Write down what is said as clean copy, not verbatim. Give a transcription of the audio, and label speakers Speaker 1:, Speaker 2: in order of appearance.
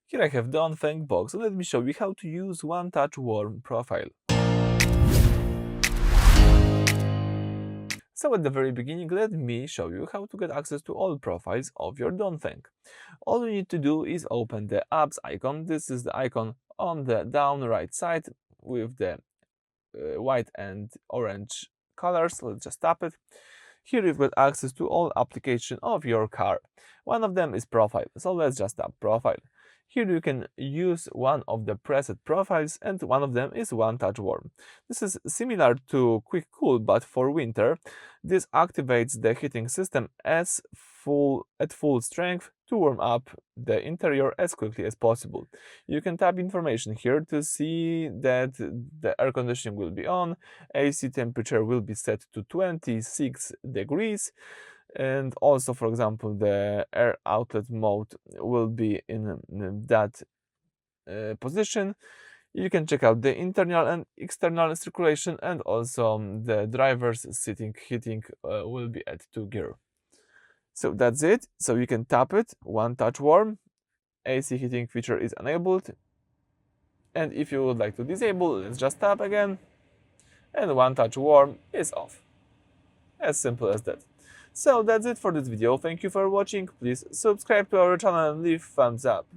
Speaker 1: Here I have Dongfeng Box, and let me show you how to use one-touch warm profile. So at the very beginning, let me show you how to get access to all profiles of your Dongfeng. All you need to do is open the apps icon. This is the icon on the down right side with the white and orange colors. Let's just tap it. Here you've got access to all applications of your car. One of them is profile, so let's just tap profile. Here you can use one of the preset profiles, and one of them is one touch warm. This is similar to quick cool, but for winter. This activates the heating system at full strength to warm up the interior as quickly as possible. You can tap information here to see that the air conditioning will be on, AC temperature will be set to 26 degrees, and also, for example, the air outlet mode will be in that position. You can check out the internal and external circulation, and also the driver's sitting heating will be at 2 gear. So that's it. So you can tap it, one touch warm, AC heating feature is enabled, and if you would like to disable, let's just tap again, and one touch warm is off. As simple as that. So that's it for this video. Thank you for watching. Please subscribe to our channel and leave thumbs up.